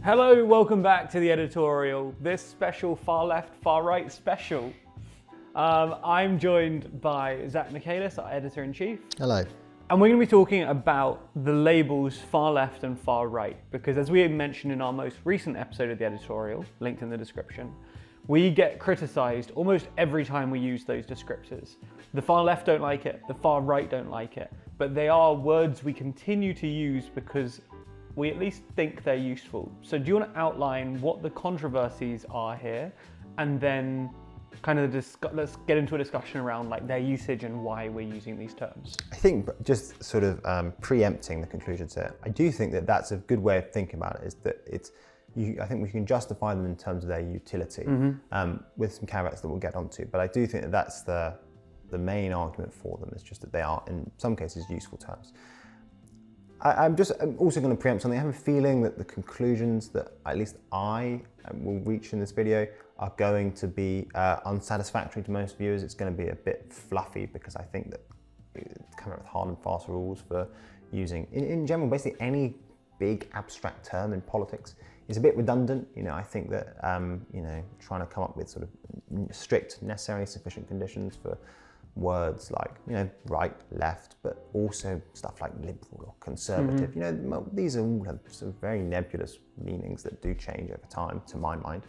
Hello, welcome back to the editorial. This special far left, far right special. I'm joined by Zach Michaelis, our editor-in-chief. Hello. And we're going to be talking about the labels far left and far right, because as we mentioned in our most recent episode of the editorial, linked in the description, we get criticized almost every time we use those descriptors. The far left don't like it, the far right don't like it, but they are words we continue to use because we at least think they're useful. So do you want to outline what the controversies are here, and then kind of let's get into a discussion around like their usage and why we're using these terms? I think just sort of preempting the conclusions here, I do think that that's a good way of thinking about it, is that I think we can justify them in terms of their utility, with some caveats that we'll get onto. But I do think that that's the main argument for them, is just that they are in some cases useful terms. I'm also going to preempt something. I have a feeling that the conclusions that at least I will reach in this video are going to be unsatisfactory to most viewers. It's going to be a bit fluffy, because I think that coming up with hard and fast rules for using, in general, basically any big abstract term in politics is a bit redundant. I think that trying to come up with sort of strict, necessary, sufficient conditions for words like right, left, but also stuff like liberal or conservative. These are all have sort of very nebulous meanings that do change over time, to my mind.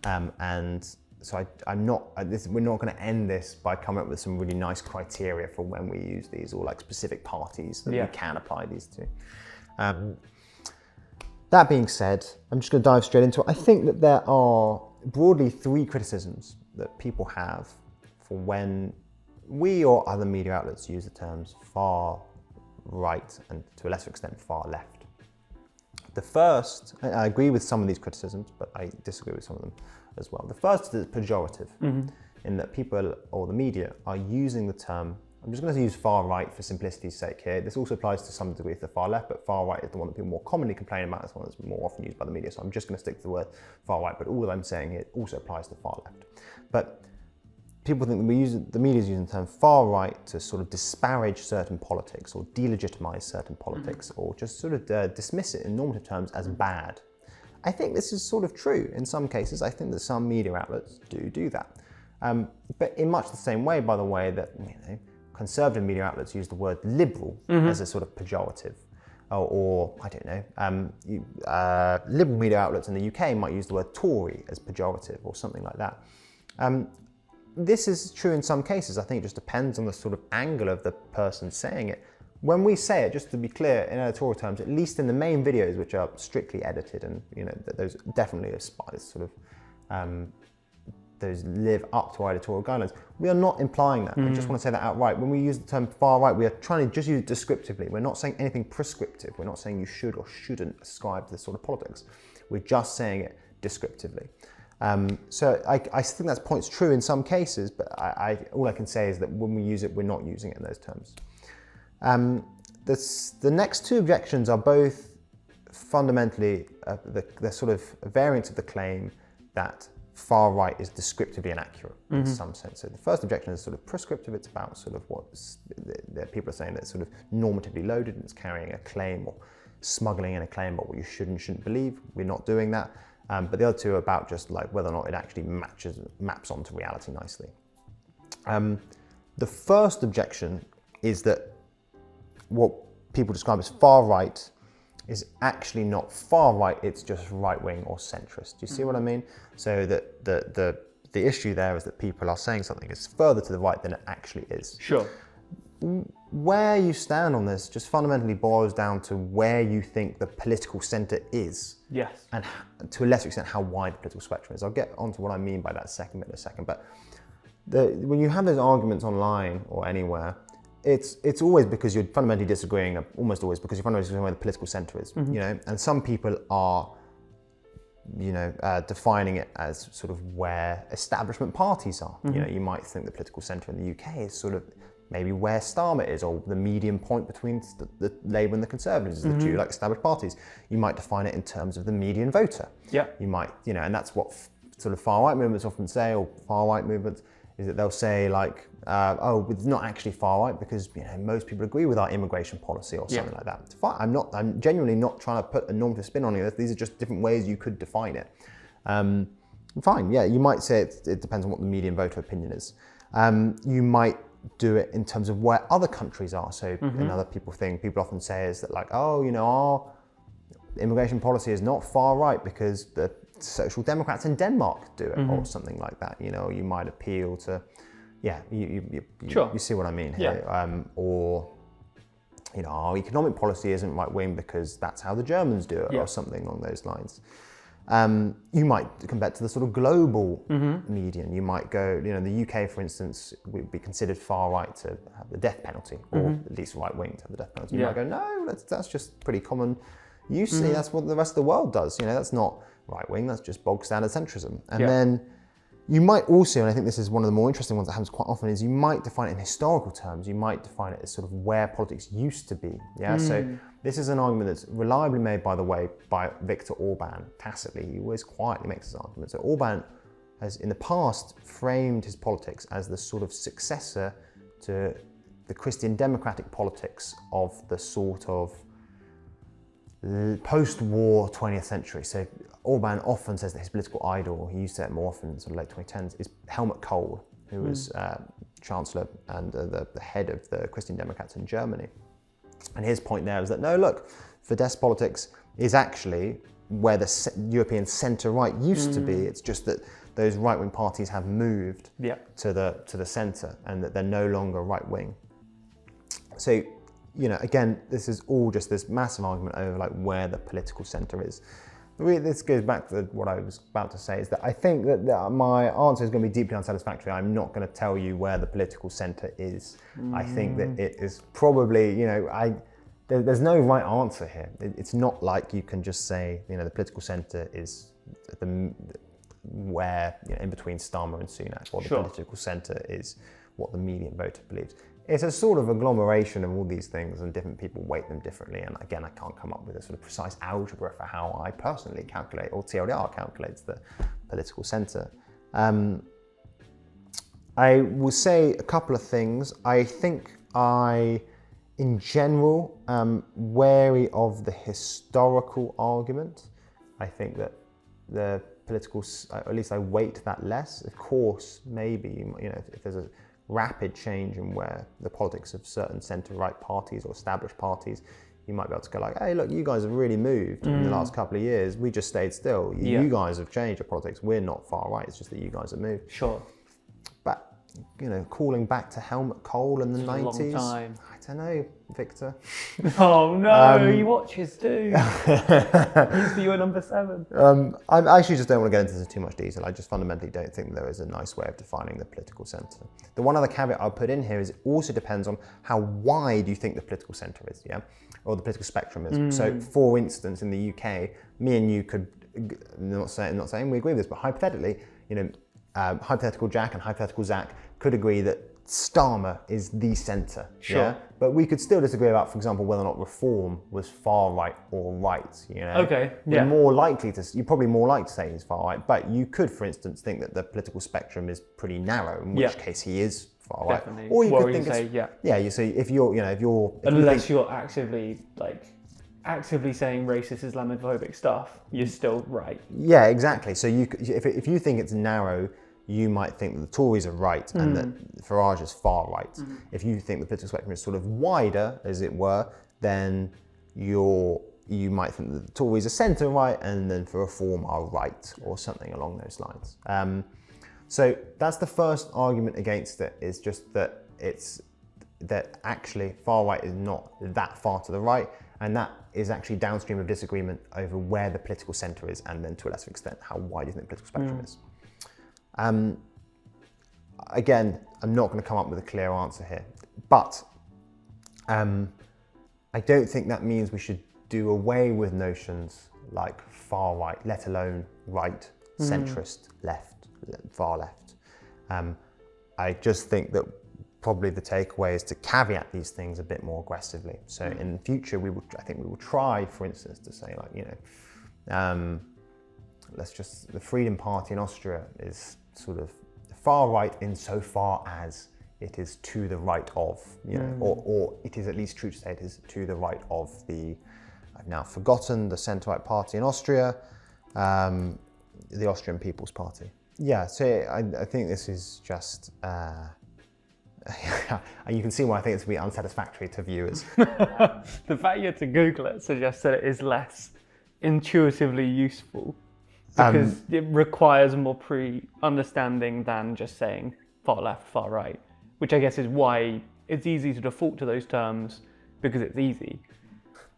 And so we're not going to end this by coming up with some really nice criteria for when we use these, or like specific parties that we can apply these to. That being said, I'm just going to dive straight into it. I think that there are broadly three criticisms that people have for when we or other media outlets use the terms far right and, to a lesser extent, far left. The first, I agree with some of these criticisms, but I disagree with some of them as well. The first is pejorative, in that people or the media are using the term, I'm just going to use far right for simplicity's sake here. This also applies to some degree to the far left, but far right is the one that people more commonly complain about. It's the one that's more often used by the media. So I'm just going to stick to the word far right, but all that I'm saying here also applies to far left. But people think that the media is using the term far right to sort of disparage certain politics, or delegitimize certain politics, or just sort of dismiss it in normative terms as bad. I think this is sort of true in some cases. I think that some media outlets do that. But in much the same way, by the way, that conservative media outlets use the word liberal as a sort of pejorative. Or I don't know, liberal media outlets in the UK might use the word Tory as pejorative, or something like that. This is true in some cases. I think it just depends on the sort of angle of the person saying it. When we say it, just to be clear, in editorial terms, at least in the main videos, which are strictly edited, and those definitely aspire sort of those live up to our editorial guidelines, we are not implying that. I just want to say that outright. When we use the term far right, we are trying to just use it descriptively. We're not saying anything prescriptive. We're not saying you should or shouldn't ascribe to this sort of politics. We're just saying it descriptively. So I think that point's true in some cases, but all I can say is that when we use it, we're not using it in those terms. The next two objections are both fundamentally the sort of variants of the claim that far right is descriptively inaccurate in some sense. So the first objection is sort of prescriptive. It's about sort of what people are saying that it's sort of normatively loaded, and it's carrying a claim or smuggling in a claim about what you should and shouldn't believe. We're not doing that. But the other two are about just like whether or not it actually maps onto reality nicely. The first objection is that what people describe as far right is actually not far right, it's just right wing or centrist. Do you see what I mean? So that the issue there is that people are saying something is further to the right than it actually is. Sure. Where you stand on this just fundamentally boils down to where you think the political centre is. Yes. And to a lesser extent, how wide the political spectrum is. I'll get onto what I mean by that in a second. But when you have those arguments online or anywhere, it's always because you're fundamentally disagreeing, almost always because you're fundamentally disagreeing where the political centre is. And some people are defining it as sort of where establishment parties are. You might think the political centre in the UK is sort of maybe where Starmer is, or the medium point between the Labour and the Conservatives is the two like established parties. You might define it in terms of the median voter. Yeah. You might, and that's what sort of far right movements often say, or far right movements. is that they'll say like, oh, it's not actually far right because most people agree with our immigration policy or something like that. It's fine. I'm genuinely not trying to put a normative spin on it. These are just different ways you could define it. Fine, yeah, you might say it depends on what the median voter opinion is. You might do it in terms of where other countries are. So another people often say is that like, oh, our immigration policy is not far right because the Social Democrats in Denmark do it or something like that. You might appeal to, you see what I mean here. Or, our economic policy isn't right wing because that's how the Germans do it or something along those lines. You might compare it to the sort of global median. You might go, the UK, for instance, would be considered far right to have the death penalty, or at least right wing to have the death penalty. You might go, no, that's just pretty common. You see, that's what the rest of the world does. That's not right wing. That's just bog standard centrism. And then you might also, and I think this is one of the more interesting ones that happens quite often, is you might define it in historical terms. You might define it as sort of where politics used to be. So this is an argument that's reliably made, by the way, by Viktor Orban tacitly. He always quietly makes this argument. So Orban has, in the past, framed his politics as the sort of successor to the Christian democratic politics of the sort of post-war 20th century. So Orban often says that his political idol, he used to say it more often in sort of late 2010s, is Helmut Kohl, who was Chancellor and the head of the Christian Democrats in Germany. And his point there is that, no, look, Fidesz politics is actually where the European centre-right used to be. It's just that those right-wing parties have moved to the centre and that they're no longer right-wing. So, again, this is all just this massive argument over like where the political centre is. Really, this goes back to what I was about to say, is that I think that my answer is going to be deeply unsatisfactory. I'm not going to tell you where the political centre is. I think that it is probably, there's no right answer here. It's not like you can just say, the political centre is where, in between Starmer and Sunak, or the political centre is what the median voter believes. It's a sort of agglomeration of all these things, and different people weight them differently. And again, I can't come up with a sort of precise algebra for how I personally calculate, or TLDR calculates, the political centre. I will say a couple of things. I think in general, am wary of the historical argument. I think that the political, at least I weight that less. Of course, maybe, if there's a rapid change in where the politics of certain centre-right parties or established parties, you might be able to go like, hey, look, you guys have really moved in the last couple of years. We just stayed still. You guys have changed your politics. We're not far right. It's just that you guys have moved. Sure. But, calling back to Helmut Kohl in the 90s. A long time. I don't know, Victor. Oh no, you watches too. Used to you at number 7. I actually just don't want to get into too much detail. I just fundamentally don't think there is a nice way of defining the political centre. The one other caveat I'll put in here is it also depends on how wide you think the political centre is, or the political spectrum is. So, for instance, in the UK, me and you could, not saying we agree with this, but hypothetically, hypothetical Jack and hypothetical Zach could agree that Starmer is the centre. Sure. But we could still disagree about, for example, whether or not reform was far right or right. Okay. You're probably more likely to say he's far right, but you could, for instance, think that the political spectrum is pretty narrow, in which case he is far right. Definitely. Or you Well, could think say, you see, if you're unless you're actively saying racist Islamophobic stuff, you're still right. Yeah, exactly. So if you think it's narrow, you might think that the Tories are right and that Farage is far right. If you think the political spectrum is sort of wider, as it were, then you might think that the Tories are centre right and then for reform are right, or something along those lines. So that's the first argument against it, is just that that actually far right is not that far to the right, and that is actually downstream of disagreement over where the political centre is, and then to a lesser extent how wide you think the political spectrum is. Again, I'm not going to come up with a clear answer here, but I don't think that means we should do away with notions like far right, let alone right, centrist, left, far left. I just think that probably the takeaway is to caveat these things a bit more aggressively. So in the future, I think we will try, for instance, to say like, the Freedom Party in Austria is sort of far right insofar as it is to the right of, or it is at least true to say it is to the right of I've now forgotten, the centre-right party in Austria, the Austrian People's Party. Yeah, so I think this is just, you can see why I think it's going to be unsatisfactory to viewers. The fact you had to Google it suggests that it is less intuitively useful because it requires more pre-understanding than just saying far left, far right, which I guess is why it's easy to default to those terms because it's easy.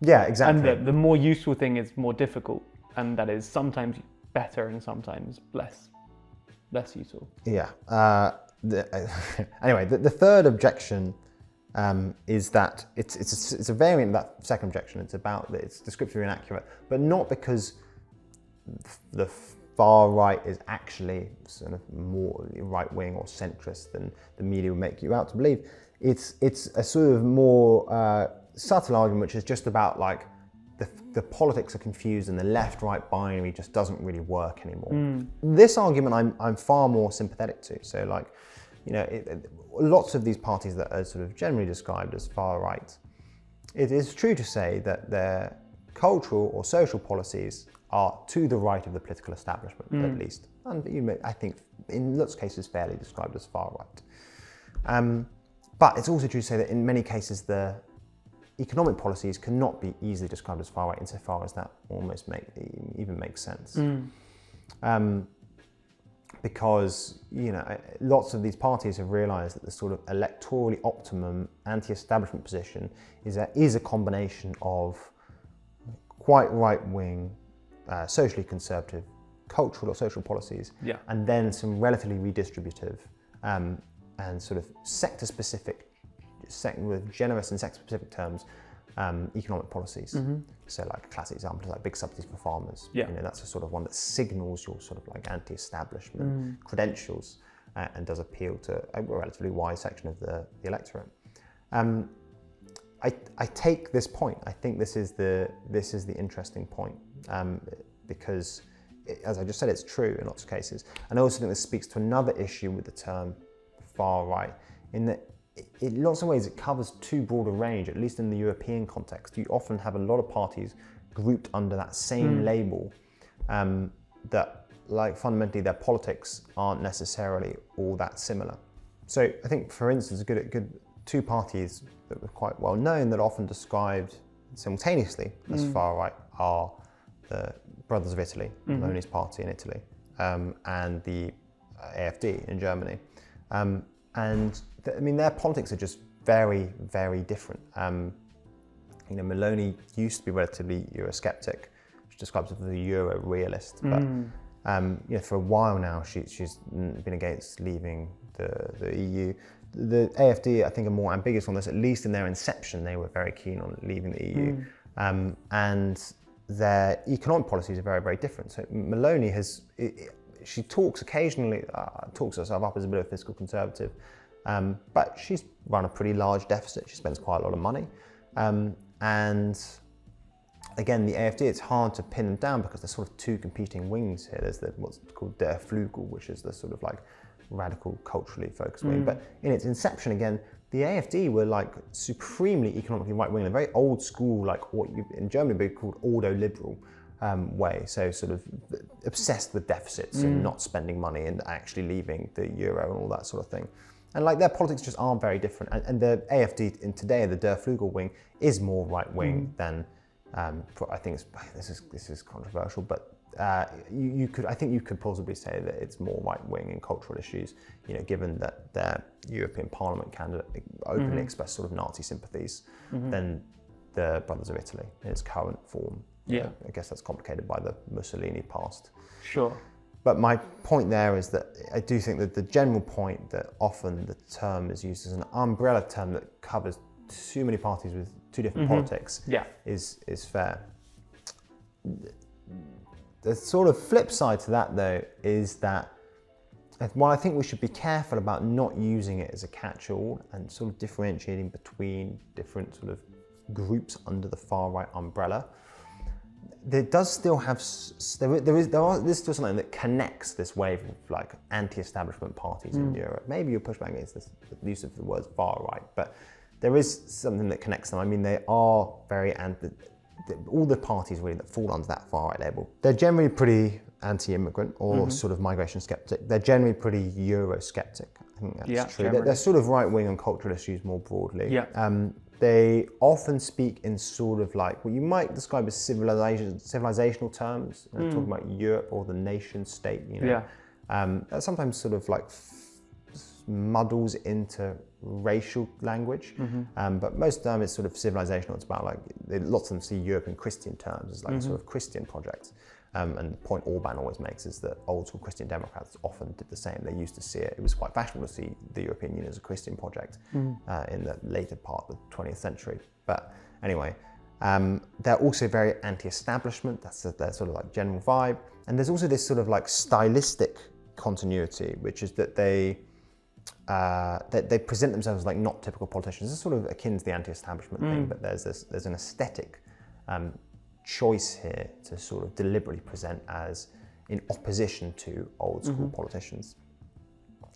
Yeah, exactly. And the more useful thing is more difficult, and that is sometimes better and sometimes less useful. Yeah. Anyway, the third objection is that it's a variant of that second objection. It's about that it's descriptively inaccurate, but not because the far right is actually sort of more right wing or centrist than the media would make you out to believe. It's a sort of more subtle argument, which is just about like the politics are confused and the left-right binary just doesn't really work anymore. This argument I'm far more sympathetic to. So like, lots of these parties that are sort of generally described as far right, it is true to say that their cultural or social policies are to the right of the political establishment, at least. And I think in lots of cases fairly described as far right. But it's also true to say that in many cases the economic policies cannot be easily described as far right insofar as that almost even makes sense. Because lots of these parties have realised that the sort of electorally optimum anti-establishment position is a combination of quite right-wing, socially conservative, cultural or social policies, and then some relatively redistributive and sort of sector-specific, with generous and sector-specific terms, economic policies. So like a classic example is like big subsidies for farmers. That's a sort of one that signals your sort of like anti-establishment credentials and does appeal to a relatively wide section of the electorate. I take this point. I think this is the interesting point because, as I just said, it's true in lots of cases. And I also think this speaks to another issue with the term far right, in that in lots of ways it covers too broad a range, at least in the European context. You often have a lot of parties grouped under that same label that, like, fundamentally their politics aren't necessarily all that similar. So I think, for instance, good two parties that were quite well known that are often described simultaneously as far right are the Brothers of Italy, Meloni's party in Italy, and the AfD in Germany. Their politics are just very, very different. Meloni used to be relatively Eurosceptic, which describes her as a Euro realist, but for a while now she's been against leaving the EU. The AfD, I think, are more ambiguous on this. At least in their inception, they were very keen on leaving the EU, and their economic policies are very, very different. So Meloni she talks occasionally, talks herself up as a bit of a fiscal conservative, but she's run a pretty large deficit. She spends quite a lot of money. And again, the AfD, it's hard to pin them down because there's sort of two competing wings here. There's what's called Der Flügel, which is the sort of like radical, culturally focused wing. But in its inception, again, the AfD were like supremely economically right-wing, a very old school, like what in Germany would be called ordo-liberal way. So sort of obsessed with deficits and not spending money and actually leaving the euro and all that sort of thing. And like their politics just aren't very different. And the AfD in today, the Der Flügel wing, is more right-wing than, I think this is controversial, but I think you could plausibly say that it's more right-wing in cultural issues, given that their European Parliament candidate openly expressed sort of Nazi sympathies than the Brothers of Italy in its current form. I guess that's complicated by the Mussolini past. Sure. But my point there is that I do think that the general point that often the term is used as an umbrella term that covers too many parties with two different politics is fair. The sort of flip side to that, though, is that while I think we should be careful about not using it as a catch-all and sort of differentiating between different sort of groups under the far-right umbrella, there does still have there's still something that connects this wave of like anti-establishment parties in Europe. Maybe you'll push back against the use of the words far right, but there is something that connects them. I mean, they are very all the parties really that fall under that far right label. They're generally pretty anti-immigrant or sort of migration skeptic. They're generally pretty Eurosceptic. I think that's true. They're sort of right-wing on cultural issues more broadly. Yeah. They often speak in sort of like what you might describe as civilizational terms, talking about Europe or the nation state, you know. That sometimes sort of like muddles into racial language, but most of the time it's sort of civilizational. It's about like, lots of them see Europe in Christian terms as like a sort of Christian project. And the point Orban always makes is that old school Christian Democrats often did the same. They used to see it was quite fashionable to see the European Union as a Christian project in the later part of the 20th century. But anyway, they're also very anti-establishment. That's their sort of like general vibe. And there's also this sort of like stylistic continuity, which is that they present themselves as like not typical politicians. It's sort of akin to the anti-establishment thing, but there's an aesthetic choice here to sort of deliberately present as in opposition to old school politicians.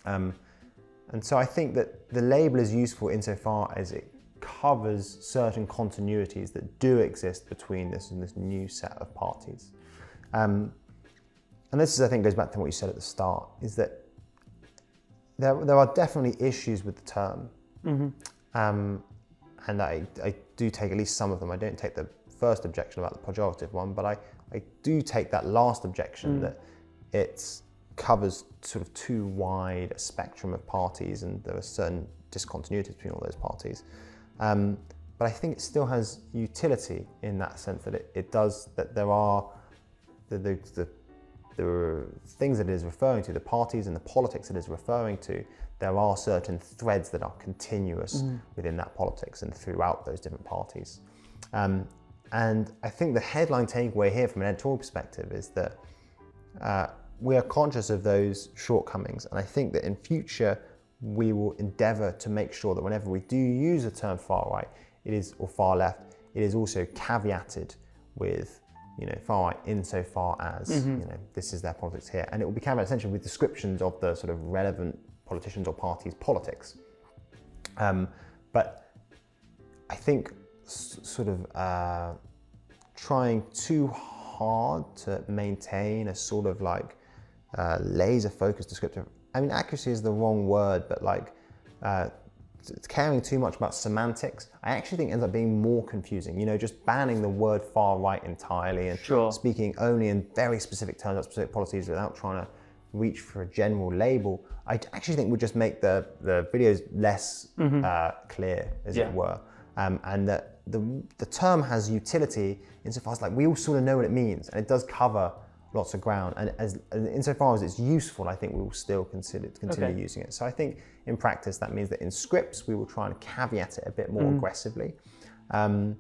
And so I think that the label is useful insofar as it covers certain continuities that do exist between this and this new set of parties. And this is, I think, goes back to what you said at the start, is that there are definitely issues with the term. And I do take at least some of them. I don't take the first objection about the pejorative one, but I do take that last objection that it covers sort of too wide a spectrum of parties and there are certain discontinuities between all those parties. But I think it still has utility in that sense that it does, that there are the things that it is referring to, the parties and the politics it is referring to, there are certain threads that are continuous within that politics and throughout those different parties. And I think the headline takeaway here from an editorial perspective is that we are conscious of those shortcomings. And I think that in future, we will endeavour to make sure that whenever we do use the term far right, or far left, it is also caveated with, you know, far right insofar as, you know, this is their politics here. And it will be caveated essentially with descriptions of the sort of relevant politicians or parties' politics. But I think sort of trying too hard to maintain a sort of like laser focused descriptive, I mean, accuracy is the wrong word, but like caring too much about semantics, I actually think ends up being more confusing. You know, just banning the word far right entirely and speaking only in very specific terms about specific policies without trying to reach for a general label, I actually think would just make the videos less clear, as it were. And that the term has utility insofar as like we all sort of know what it means, and it does cover lots of ground. And insofar as it's useful, I think we will still continue using it. So I think in practice that means that in scripts we will try and caveat it a bit more aggressively. But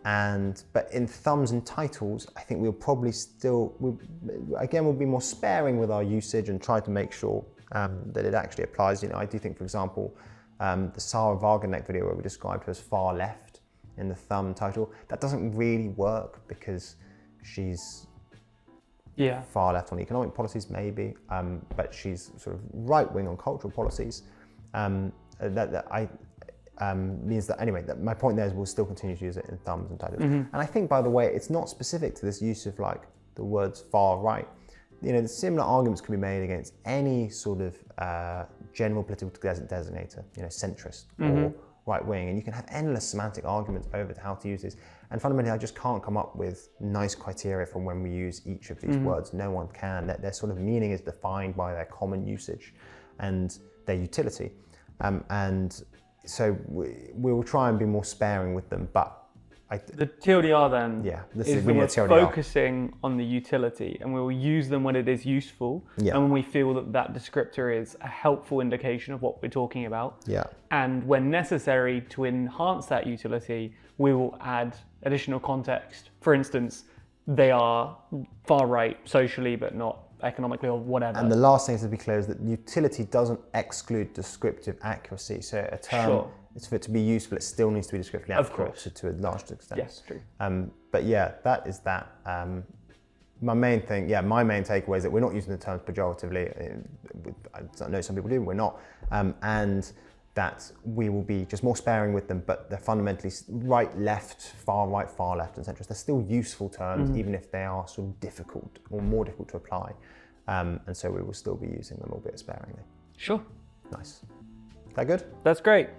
in thumbs and titles, I think we'll probably we'll be more sparing with our usage and try to make sure that it actually applies. You know, I do think, for example, the Sarah Wagenknecht video where we described her as far left in the thumb title, that doesn't really work because she's far left on economic policies maybe, but she's sort of right wing on cultural policies. Means that anyway, that my point there is we'll still continue to use it in thumbs and titles. And I think, by the way, it's not specific to this use of like the words far right. You know, the similar arguments can be made against any sort of general political designator, you know, centrist or right wing, and you can have endless semantic arguments over how to use this. And fundamentally, I just can't come up with nice criteria for when we use each of these words. No one can. Their sort of meaning is defined by their common usage and their utility. And so we will try and be more sparing with them, but the TLDR then is we we're TLDR. focusing on the utility, and we will use them when it is useful and when we feel that descriptor is a helpful indication of what we're talking about. And when necessary to enhance that utility, we will add additional context. For instance, they are far right socially but not economically or whatever. And the last thing to be clear is that utility doesn't exclude descriptive accuracy. So a term It's for it to be useful, it still needs to be descriptively Of accurate course. to a large extent. Yes, true. But yeah, that is that. My main takeaway is that we're not using the terms pejoratively. I know some people do, we're not. And that we will be just more sparing with them, but they're fundamentally right, left, far right, far left, and centrist. They're still useful terms, even if they are sort of difficult or more difficult to apply. And so we will still be using them, albeit sparingly. Sure. Nice. That good? That's great.